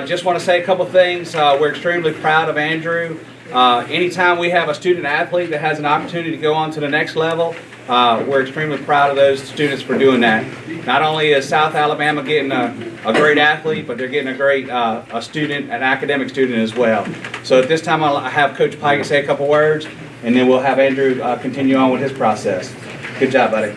Just want to say a couple things. We're extremely proud of Andrew. Anytime we have a student athlete that has an opportunity to go on to the next level, we're extremely proud of those students for doing that. Not only is South Alabama getting a great athlete, but they're getting a great a student, an academic student as well. So at this time, I'll have Coach Pike say a couple words, and then we'll have Andrew continue on with his process. Good job, buddy.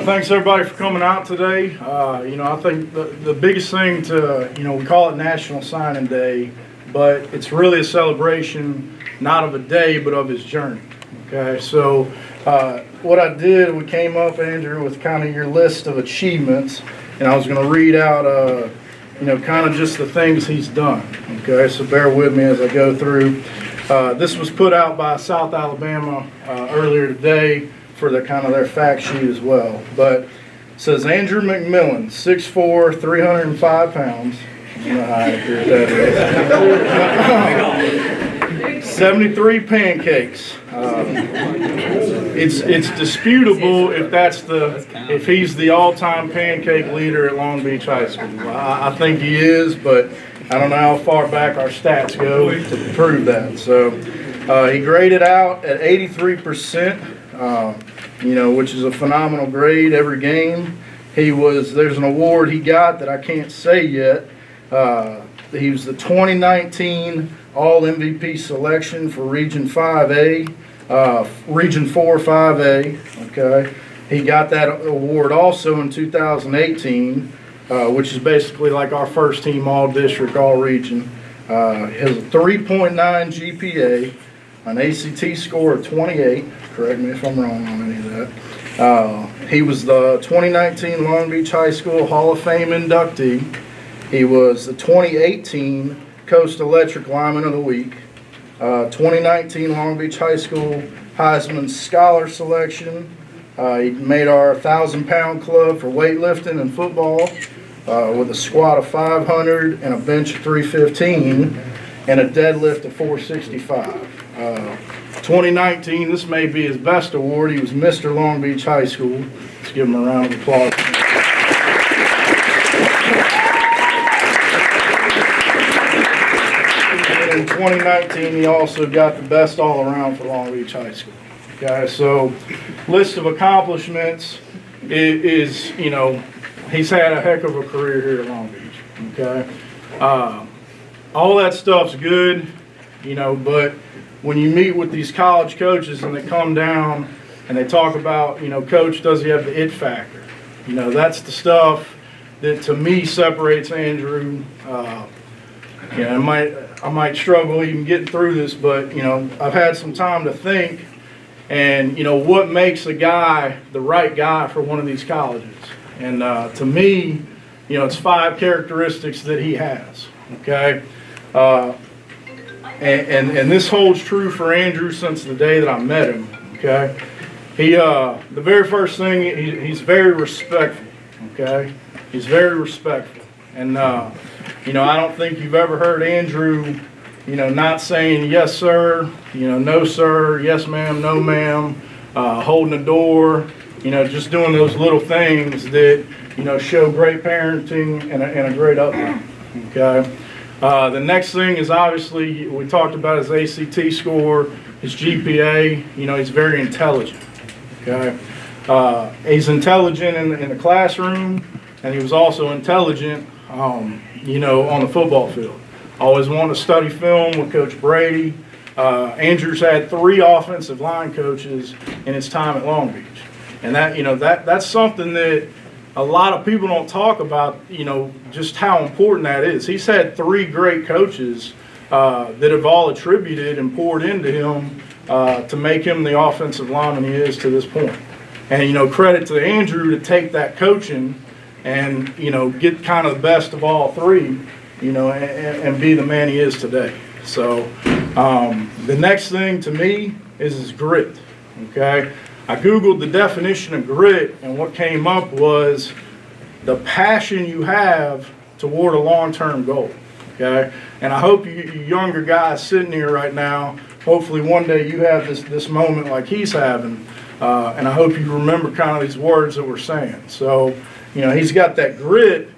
Thanks everybody for coming out today. I think the biggest thing we call it National Signing Day, but it's really a celebration not of a day, but of his journey. Okay, so what I did, we came up, Andrew, with kind of your list of achievements, and I was going to read out, kind of just the things he's done. Okay, so bear with me as I go through. This was put out by South Alabama earlier today for the kind of their fact sheet as well. But it says Andrew McMillan, 6'4", 305 pounds. You know how accurate that is. 73 pancakes. It's disputable if he's the all-time pancake leader at Long Beach High School. I think he is, but I don't know how far back our stats go to prove that. So he graded out at 83%. Which is a phenomenal grade every game. There's an award he got that I can't say yet. He was the 2019 All-MVP selection for Region 5A, Region 4 5A. Okay, he got that award also in 2018, which is basically like our first team All-District, All-Region. He has a 3.9 GPA, an ACT score of 28. Correct me if I'm wrong on any of that. He was the 2019 Long Beach High School Hall of Fame inductee. He was the 2018 Coast Electric Lineman of the Week. 2019 Long Beach High School Heisman Scholar Selection. He made our 1,000-pound club for weightlifting and football with a squat of 500 and a bench of 315 and a deadlift of 465. 2019, this may be his best award. He was Mr. Long Beach High School. Let's give him a round of applause. And in 2019, he also got the best all around for Long Beach High School. Okay, so list of accomplishments is he's had a heck of a career here at Long Beach. Okay, all that stuff's good, but when you meet with these college coaches and they come down and they talk about, coach, does he have the it factor? That's the stuff that to me separates Andrew. I might struggle even getting through this, but, I've had some time to think and, what makes a guy the right guy for one of these colleges? And to me, it's 5 characteristics that he has, okay? And this holds true for Andrew since the day that I met him. Okay, the very first thing, he's very respectful. Okay, he's very respectful, and I don't think you've ever heard Andrew, not saying yes sir, no sir, yes ma'am, no ma'am, holding the door, just doing those little things that show great parenting and a great upbringing. Okay. The next thing is obviously we talked about his ACT score, his GPA. He's very intelligent. Okay, he's intelligent in the classroom, and he was also intelligent, on the football field. Always wanted to study film with Coach Brady. Andrew's had 3 offensive line coaches in his time at Long Beach, and that's something that a lot of people don't talk about, just how important that is. He's had 3 great coaches that have all attributed and poured into him to make him the offensive lineman he is to this point. And, credit to Andrew to take that coaching and, get kind of the best of all 3, and be the man he is today. So the next thing to me is his grit, okay? I Googled the definition of grit, and what came up was the passion you have toward a long-term goal, okay? And I hope you younger guys sitting here right now hopefully one day you have this moment like he's having, and I hope you remember kind of these words that we're saying. So, he's got that grit,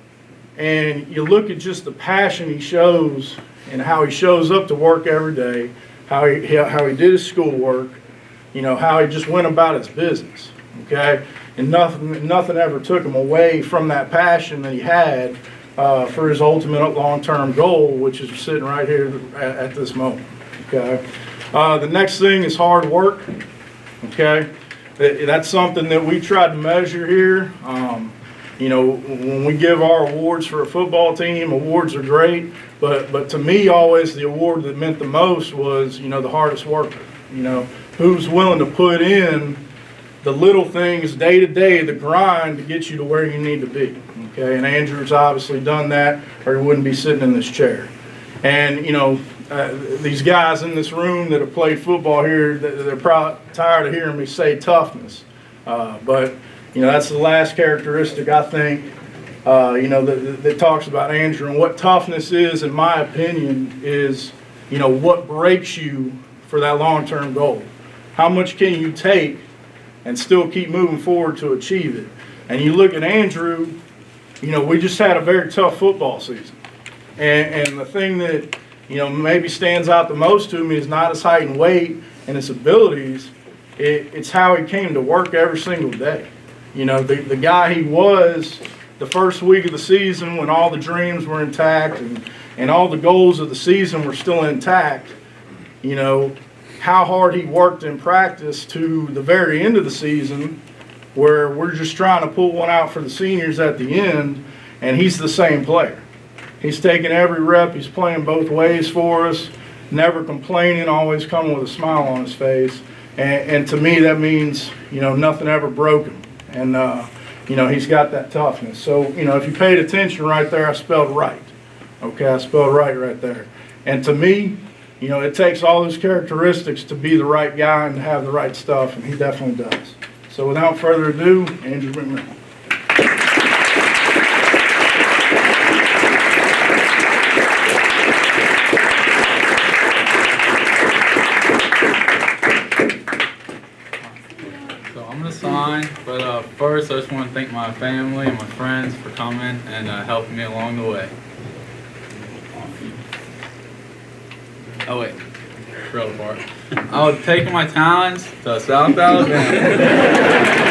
and you look at just the passion he shows and how he shows up to work every day, how he did his schoolwork, how he just went about his business, okay? And nothing ever took him away from that passion that he had for his ultimate long-term goal, which is sitting right here at this moment, okay? The next thing is hard work, okay? That's something that we tried to measure here. When we give our awards for a football team, awards are great, but to me, always the award that meant the most was, the hardest worker. Who's willing to put in the little things day to day, the grind to get you to where you need to be. Okay, and Andrew's obviously done that, or he wouldn't be sitting in this chair. And these guys in this room that have played football here, they're probably tired of hearing me say toughness, but that's the last characteristic I think that talks about Andrew. And what toughness is, in my opinion, is what breaks you for that long-term goal. How much can you take and still keep moving forward to achieve it? And you look at Andrew, we just had a very tough football season. And the thing that, maybe stands out the most to me is not his height and weight and his abilities. It's how he came to work every single day. The guy he was the first week of the season when all the dreams were intact and all the goals of the season were still intact, how hard he worked in practice to the very end of the season where we're just trying to pull one out for the seniors at the end, and he's the same player. He's taking every rep. He's playing both ways for us, never complaining, always coming with a smile on his face. And to me, that means, nothing ever broke him. And, he's got that toughness. So, if you paid attention right there, I spelled right. Okay, I spelled right there. And to me, it takes all those characteristics to be the right guy and to have the right stuff, and he definitely does. So without further ado, Andrew McMillan. So I'm going to sign, but first I just want to thank my family and my friends for coming and helping me along the way. Oh wait, real part. I was taking my talents to South Alabama.